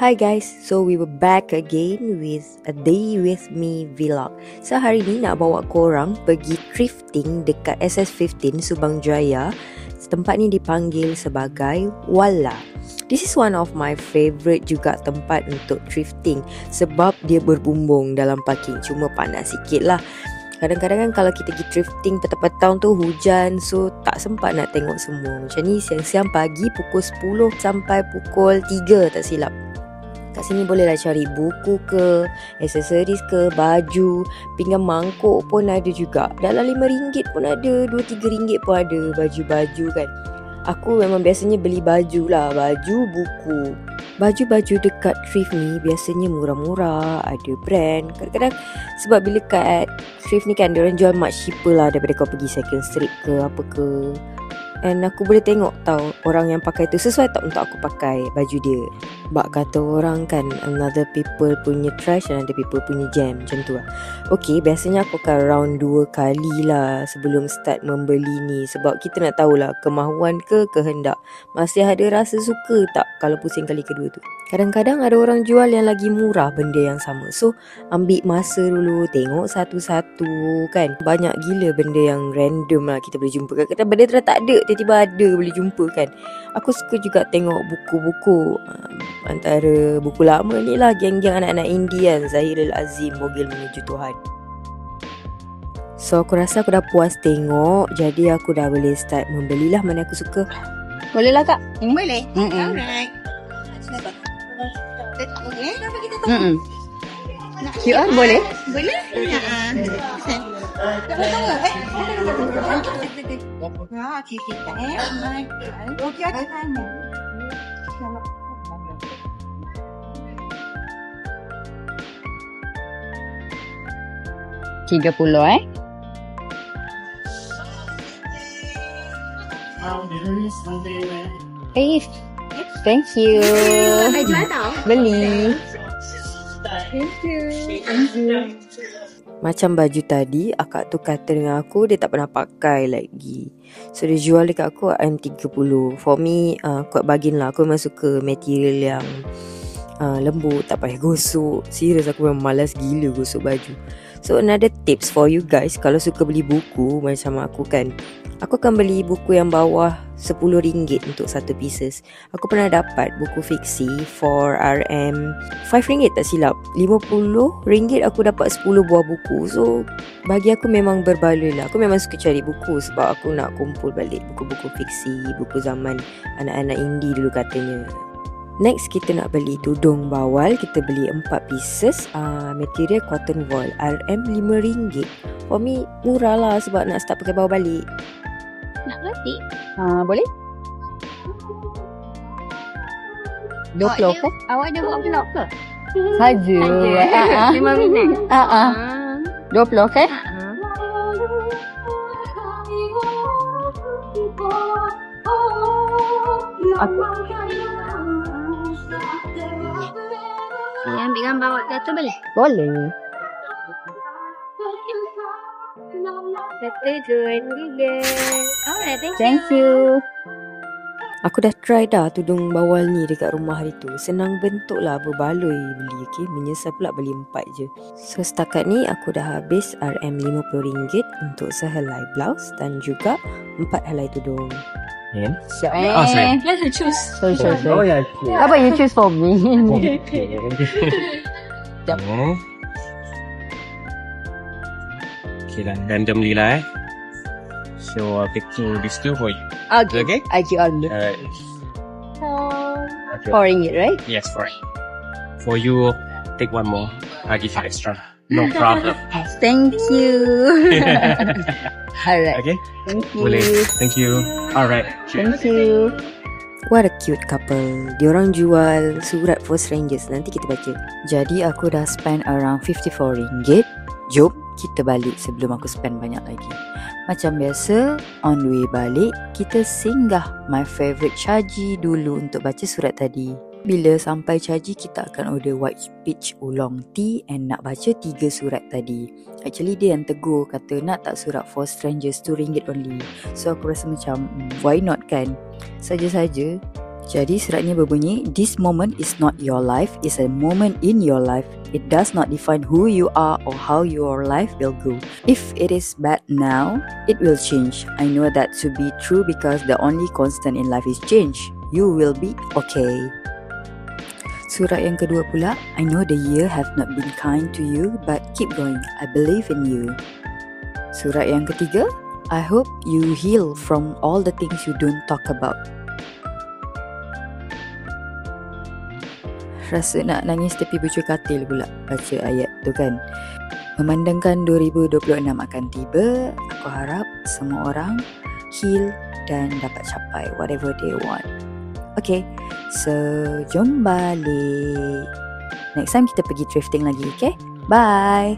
Hi guys, so we were back again with a day with me vlog. So hari ni nak bawa korang pergi thrifting dekat SS15 Subang Jaya. Tempat ni dipanggil sebagai Walla. This is one of my favourite juga tempat untuk thrifting sebab dia berbumbung dalam parking. Cuma panas sikit lah. Kadang-kadang kan kalau kita pergi thrifting petang-petang tu hujan, so tak sempat nak tengok semua. Macam ni siang-siang pagi pukul 10 sampai pukul 3 tak silap. Kat sini bolehlah cari buku ke, aksesoris ke, baju, pinggan mangkuk pun ada juga. Dalam RM5 pun ada, RM2-3 pun ada baju-baju kan. Aku memang biasanya beli baju lah, baju, buku. Baju-baju dekat thrift ni biasanya murah-murah, ada brand. Kadang-kadang sebab bila kat thrift ni kan diorang jual much cheaper lah daripada kau pergi Second Street ke apa ke. And aku boleh tengok tau orang yang pakai tu sesuai tak untuk aku pakai baju dia. Bak kata orang kan, another people punya trash and other people punya jam, macam tu lah. Okay, biasanya aku akan round 2 kali lah sebelum start membeli ni. Sebab kita nak tahulah kemahuan ke kehendak, masih ada rasa suka tak kalau pusing kali kedua tu. Kadang-kadang ada orang jual yang lagi murah benda yang sama. So ambil masa dulu, tengok satu-satu kan. Banyak gila benda yang random lah kita boleh jumpa. Kadang-kadang benda tu dah tak ada, tiba-tiba ada boleh jumpa kan. Aku suka juga tengok buku-buku, antara buku lama ni lah, geng-geng anak-anak Indie kan, Zahirul Azim, Bogil Menuju Tuhan. So aku rasa aku dah puas tengok, jadi aku dah boleh start membelilah mana aku suka. Boleh lah kak? Ini? Boleh? Alright. Boleh? QR boleh? Boleh? Okey, ada tanya. 30 thank you. Jual tau. Beli. Thank you. Macam baju tadi, akak tu kata dengan aku dia tak pernah pakai lagi. So dia jual dekat aku RM30. For me, kuat bargain lah. Aku memang suka material yang lembut, tak payah gosok. Serius aku memang malas gila gosok baju. So another tips for you guys, kalau suka beli buku macam aku kan, aku akan beli buku yang bawah RM10 untuk satu pieces. Aku pernah dapat buku fiksi for RM5 tak silap. RM50 aku dapat 10 buah buku. So bagi aku memang berbaloi lah. Aku memang suka cari buku sebab aku nak kumpul balik buku-buku fiksi, buku zaman anak-anak indie dulu katanya. Next kita nak beli tudung bawal. Kita beli 4 pieces, material cotton wool, RM5. For me murah lah sebab nak start pakai bawa balik. Nak balik? Boleh? 20 ke? Awak ada buat vlog ke? Saja. 5 minit? 20 ke? Ambil gambar awak kat tu boleh? Boleh. Alright, Thank you. Aku dah try dah tudung bawal ni dekat rumah hari tu. Senang bentuk lah, berbaloi beli. Okay, menyesal pula beli 4 je. So setakat ni aku dah habis RM50 untuk sehelai blouse dan juga 4 helai tudung. Yeah. Sorry. Let's choose. Sorry. Oh yeah. How about you choose for me? Okay. Yep. Okay lah, randomly lah So I'll pick these two for you. Okay? I keep on. Alright. Okay. RM4, right? Yes, for For you, take one more. I'll give you extra. No problem. Thank you. Alright. Okay? Thank you. Boleh. Thank you. Alright. Thank you. What a cute couple. Diorang jual surat for strangers. Nanti kita baca. Jadi aku dah spend around RM54. Jom kita balik sebelum aku spend banyak lagi. Macam biasa, on the way balik, kita singgah my favourite Caji dulu untuk baca surat tadi. Bila sampai Caji, kita akan order white peach oolong tea and nak baca 3 surat tadi. Actually dia yang tegur, kata nak tak surat for strangers RM2 only. So aku rasa macam why not kan. Saja-saja Jadi suratnya berbunyi, this moment is not your life, it's a moment in your life. It does not define who you are or how your life will go. If it is bad now, it will change. I know that to be true because the only constant in life is change. You will be okay. Surat yang kedua pula, I know the year have not been kind to you, but keep going. I believe in you. Surat yang ketiga, I hope you heal from all the things you don't talk about. Rasa nak nangis tepi bucu katil pula baca ayat tu kan. Memandangkan 2026 akan tiba, aku harap semua orang heal dan dapat capai whatever they want. Okay, so jom balik. Next time kita pergi thrifting lagi, okay? Bye!